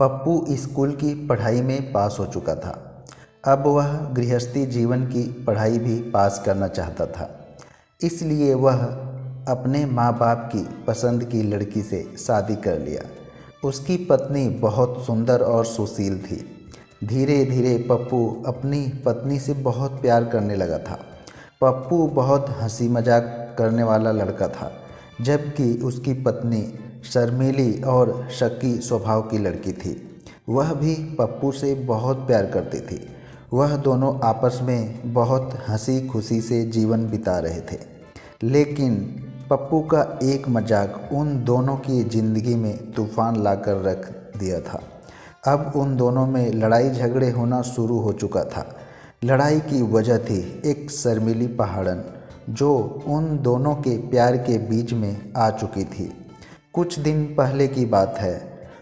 Pappu school की पढ़ाई में पास हो चुका था। अब वह गृहस्थी जीवन की पढ़ाई भी पास करना चाहता था। इसलिए वह अपने माँ बाप की पसंद की लड़की से शादी कर लिया। उसकी पत्नी बहुत सुंदर और सुशील थी। धीरे धीरे पप्पू अपनी पत्नी से बहुत प्यार करने लगा था। पप्पू बहुत हंसी मजाक करने वाला लड़का था, जबकि उसकी पत्नी शर्मीली और शकी स्वभाव की लड़की थी। वह भी पप्पू से बहुत प्यार करती थी। वह दोनों आपस में बहुत हंसी खुशी से जीवन बिता रहे थे। लेकिन पप्पू का एक मजाक उन दोनों की ज़िंदगी में तूफान लाकर रख दिया था। अब उन दोनों में लड़ाई झगड़े होना शुरू हो चुका था। लड़ाई की वजह थी एक शर्मीली पहाड़न, जो उन दोनों के प्यार के बीच में आ चुकी थी। कुछ दिन पहले की बात है।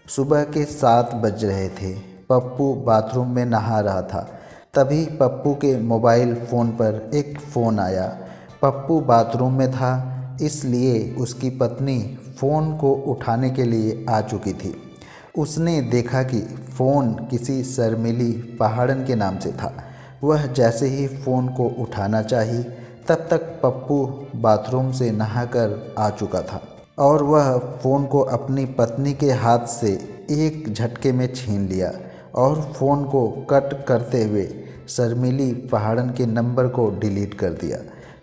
सुबह के 7 बज रहे थे। पप्पू बाथरूम में नहा रहा था। तभी पप्पू के मोबाइल फ़ोन पर एक फ़ोन आया। पप्पू बाथरूम में था, इसलिए उसकी पत्नी फ़ोन को उठाने के लिए आ चुकी थी। उसने देखा कि फ़ोन किसी शर्मीली पहाड़न के नाम से था। वह जैसे ही फ़ोन को उठाना चाही, तब तक पप्पू बाथरूम से नहाकर आ चुका था और वह फ़ोन को अपनी पत्नी के हाथ से एक झटके में छीन लिया और फ़ोन को कट करते हुए शर्मीली पहाड़न के नंबर को डिलीट कर दिया।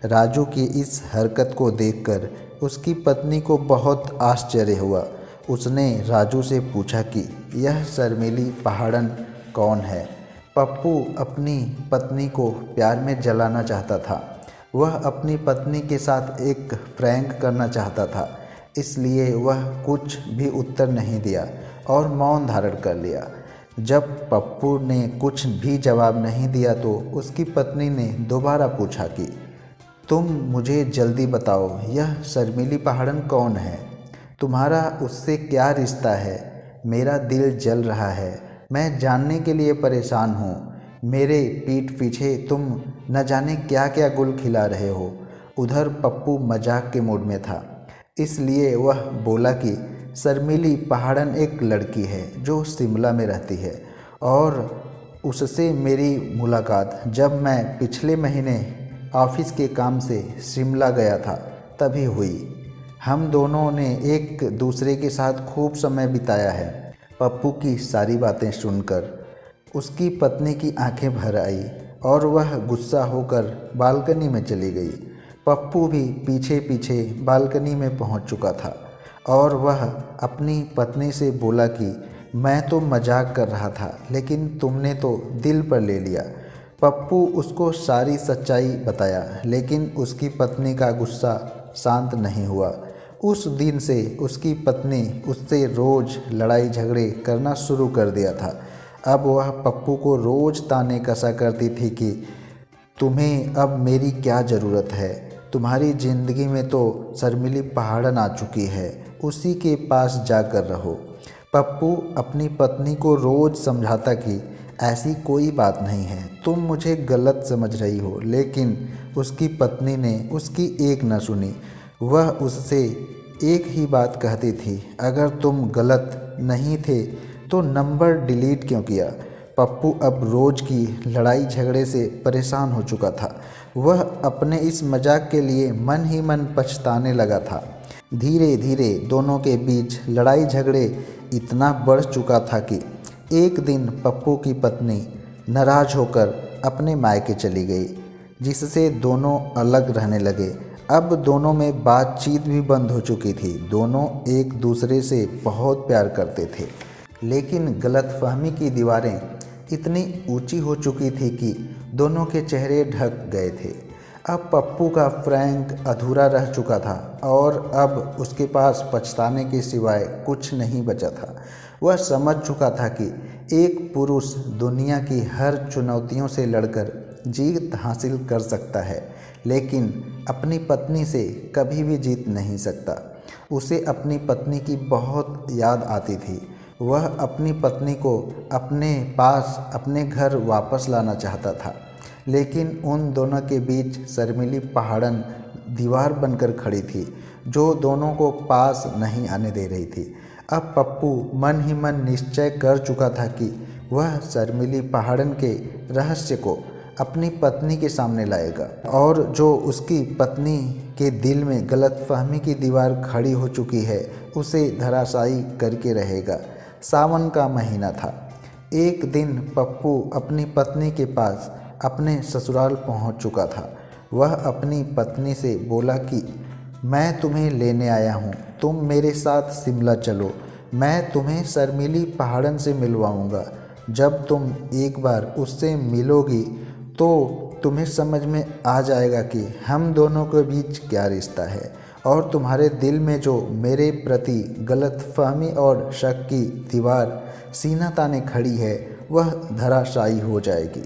राजू की इस हरकत को देखकर उसकी पत्नी को बहुत आश्चर्य हुआ। उसने राजू से पूछा कि यह शर्मीली पहाड़न कौन है। पप्पू अपनी पत्नी को प्यार में जलाना चाहता था। वह अपनी पत्नी के साथ एक प्रैंक करना चाहता था, इसलिए वह कुछ भी उत्तर नहीं दिया और मौन धारण कर लिया। जब पप्पू ने कुछ भी जवाब नहीं दिया तो उसकी पत्नी ने दोबारा पूछा कि तुम मुझे जल्दी बताओ, यह शर्मीली पहाड़न कौन है? तुम्हारा उससे क्या रिश्ता है? मेरा दिल जल रहा है। मैं जानने के लिए परेशान हूँ। मेरे पीठ पीछे तुम न जाने क्या क्या गुल खिला रहे हो। उधर पप्पू मजाक के मूड में था, इसलिए वह बोला कि शर्मीली पहाड़न एक लड़की है जो शिमला में रहती है और उससे मेरी मुलाकात जब मैं पिछले महीने ऑफिस के काम से शिमला गया था तभी हुई। हम दोनों ने एक दूसरे के साथ खूब समय बिताया है। पप्पू की सारी बातें सुनकर उसकी पत्नी की आंखें भर आई और वह गुस्सा होकर बालकनी में चली गई। पप्पू भी पीछे पीछे बालकनी में पहुंच चुका था और वह अपनी पत्नी से बोला कि मैं तो मजाक कर रहा था, लेकिन तुमने तो दिल पर ले लिया। पप्पू उसको सारी सच्चाई बताया, लेकिन उसकी पत्नी का गुस्सा शांत नहीं हुआ। उस दिन से उसकी पत्नी उससे रोज़ लड़ाई झगड़े करना शुरू कर दिया था। अब वह पप्पू को रोज़ ताने कसा करती थी कि तुम्हें अब मेरी क्या ज़रूरत है? तुम्हारी ज़िंदगी में तो शर्मीली पहाड़न आ चुकी है, उसी के पास जाकर रहो। पप्पू अपनी पत्नी को रोज़ समझाता कि ऐसी कोई बात नहीं है, तुम मुझे गलत समझ रही हो, लेकिन उसकी पत्नी ने उसकी एक न सुनी। वह उससे एक ही बात कहती थी, अगर तुम गलत नहीं थे तो नंबर डिलीट क्यों किया? पप्पू अब रोज़ की लड़ाई झगड़े से परेशान हो चुका था। वह अपने इस मजाक के लिए मन ही मन पछताने लगा था। धीरे धीरे दोनों के बीच लड़ाई झगड़े इतना बढ़ चुका था कि एक दिन पप्पू की पत्नी नाराज़ होकर अपने मायके चली गई, जिससे दोनों अलग रहने लगे। अब दोनों में बातचीत भी बंद हो चुकी थी। दोनों एक दूसरे से बहुत प्यार करते थे, लेकिन गलतफहमी की दीवारें इतनी ऊंची हो चुकी थी कि दोनों के चेहरे ढक गए थे। अब पप्पू का प्रैंक अधूरा रह चुका था और अब उसके पास पछताने के सिवाय कुछ नहीं बचा था। वह समझ चुका था कि एक पुरुष दुनिया की हर चुनौतियों से लड़कर जीत हासिल कर सकता है, लेकिन अपनी पत्नी से कभी भी जीत नहीं सकता। उसे अपनी पत्नी की बहुत याद आती थी। वह अपनी पत्नी को अपने पास अपने घर वापस लाना चाहता था, लेकिन उन दोनों के बीच शर्मीली पहाड़न दीवार बनकर खड़ी थी, जो दोनों को पास नहीं आने दे रही थी। अब पप्पू मन ही मन निश्चय कर चुका था कि वह शर्मिली पहाड़न के रहस्य को अपनी पत्नी के सामने लाएगा और जो उसकी पत्नी के दिल में गलतफहमी की दीवार खड़ी हो चुकी है उसे धराशायी करके रहेगा। सावन का महीना था। एक दिन पप्पू अपनी पत्नी के पास अपने ससुराल पहुंच चुका था। वह अपनी पत्नी से बोला कि मैं तुम्हें लेने आया हूं, तुम मेरे साथ शिमला चलो, मैं तुम्हें शर्मिली पहाड़न से मिलवाऊंगा। जब तुम एक बार उससे मिलोगी तो तुम्हें समझ में आ जाएगा कि हम दोनों के बीच क्या रिश्ता है और तुम्हारे दिल में जो मेरे प्रति गलतफहमी और शक की दीवार सीना ताने खड़ी है वह धराशायी हो जाएगी।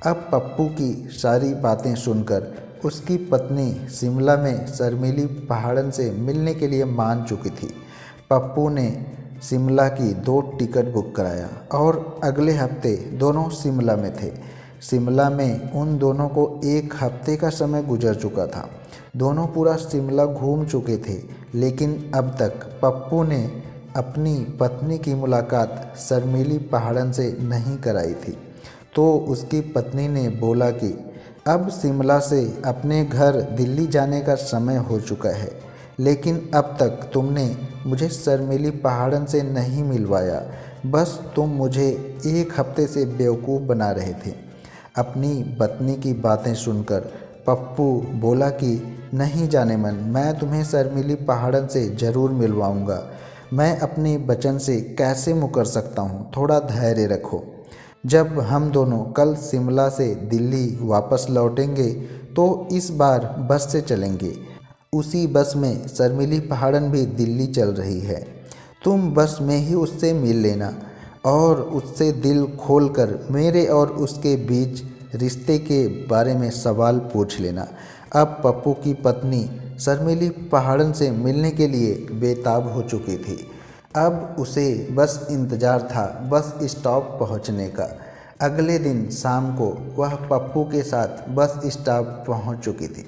अब पप्पू की सारी बातें सुनकर उसकी पत्नी शिमला में शर्मिली पहाड़न से मिलने के लिए मान चुकी थी। पप्पू ने शिमला की 2 टिकट बुक कराया और अगले हफ्ते दोनों शिमला में थे। शिमला में उन दोनों को 1 हफ्ते का समय गुजर चुका था। दोनों पूरा शिमला घूम चुके थे, लेकिन अब तक पप्पू ने अपनी पत्नी की मुलाकात शर्मिली पहाड़न से नहीं कराई थी। तो उसकी पत्नी ने बोला कि अब शिमला से अपने घर दिल्ली जाने का समय हो चुका है, लेकिन अब तक तुमने मुझे शर्मिली पहाड़न से नहीं मिलवाया, बस तुम मुझे 1 हफ्ते से बेवकूफ़ बना रहे थे। अपनी पत्नी की बातें सुनकर पप्पू बोला कि नहीं जाने मन, मैं तुम्हें शर्मिली पहाड़न से ज़रूर मिलवाऊंगा। मैं अपने वचन से कैसे मुकर सकता हूँ, थोड़ा धैर्य रखो। जब हम दोनों कल शिमला से दिल्ली वापस लौटेंगे तो इस बार बस से चलेंगे। उसी बस में शर्मिली पहाड़न भी दिल्ली चल रही है। तुम बस में ही उससे मिल लेना और उससे दिल खोलकर मेरे और उसके बीच रिश्ते के बारे में सवाल पूछ लेना। अब पप्पू की पत्नी शर्मिली पहाड़न से मिलने के लिए बेताब हो चुकी थी। अब उसे बस इंतज़ार था बस स्टॉप पहुंचने का। अगले दिन शाम को वह पप्पू के साथ बस स्टॉप पहुंच चुकी थी।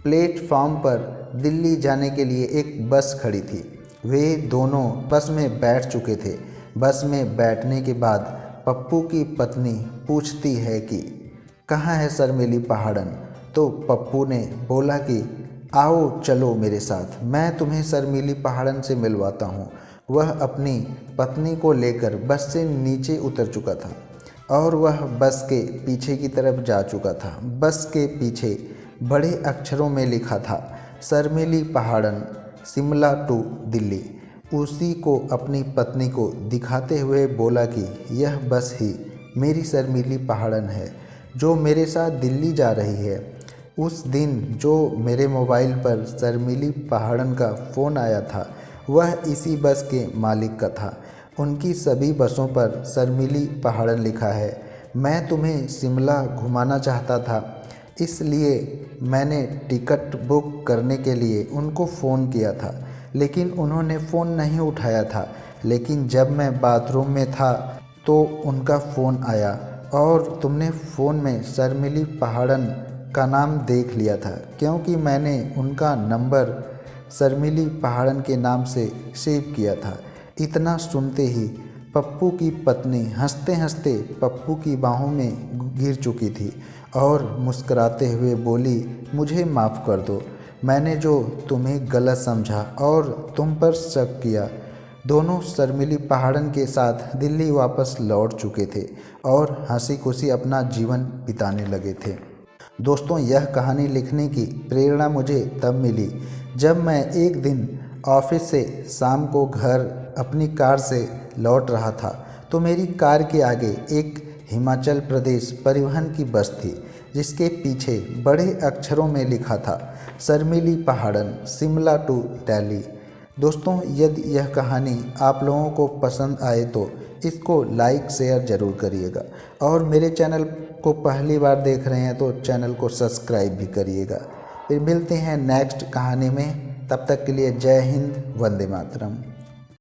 प्लेटफॉर्म पर दिल्ली जाने के लिए एक बस खड़ी थी। वे दोनों बस में बैठ चुके थे। बस में बैठने के बाद पप्पू की पत्नी पूछती है कि कहाँ है शर्मिली पहाड़न। तो पप्पू ने बोला कि आओ चलो मेरे साथ, मैं तुम्हें शर्मिली पहाड़न से मिलवाता हूँ। वह अपनी पत्नी को लेकर बस से नीचे उतर चुका था और वह बस के पीछे की तरफ जा चुका था। बस के पीछे बड़े अक्षरों में लिखा था शर्मिली पहाड़न, शिमला टू दिल्ली। उसी को अपनी पत्नी को दिखाते हुए बोला कि यह बस ही मेरी शर्मिली पहाड़न है जो मेरे साथ दिल्ली जा रही है। उस दिन जो मेरे मोबाइल पर शर्मिली पहाड़न का फ़ोन आया था वह इसी बस के मालिक का था। उनकी सभी बसों पर शर्मिली पहाड़न लिखा है। मैं तुम्हें शिमला घुमाना चाहता था, इसलिए मैंने टिकट बुक करने के लिए उनको फ़ोन किया था, लेकिन उन्होंने फ़ोन नहीं उठाया था। लेकिन जब मैं बाथरूम में था तो उनका फ़ोन आया और तुमने फ़ोन में शर्मिली पहाड़न का नाम देख लिया था, क्योंकि मैंने उनका नंबर शर्मिली पहाड़न के नाम से सेव किया था। इतना सुनते ही पप्पू की पत्नी हंसते हंसते पप्पू की बाहों में गिर चुकी थी और मुस्कुराते हुए बोली, मुझे माफ़ कर दो, मैंने जो तुम्हें गलत समझा और तुम पर शक किया। दोनों शर्मिली पहाड़न के साथ दिल्ली वापस लौट चुके थे और हंसी खुशी अपना जीवन बिताने लगे थे। दोस्तों, यह कहानी लिखने की प्रेरणा मुझे तब मिली जब मैं एक दिन ऑफिस से शाम को घर अपनी कार से लौट रहा था तो मेरी कार के आगे एक हिमाचल प्रदेश परिवहन की बस थी, जिसके पीछे बड़े अक्षरों में लिखा था शर्मिली पहाड़न, शिमला टू दिल्ली। दोस्तों, यदि यह कहानी आप लोगों को पसंद आए तो इसको लाइक शेयर ज़रूर करिएगा और मेरे चैनल को पहली बार देख रहे हैं तो चैनल को सब्सक्राइब भी करिएगा। फिर मिलते हैं नेक्स्ट कहानी में, तब तक के लिए जय हिंद, वंदे मातरम।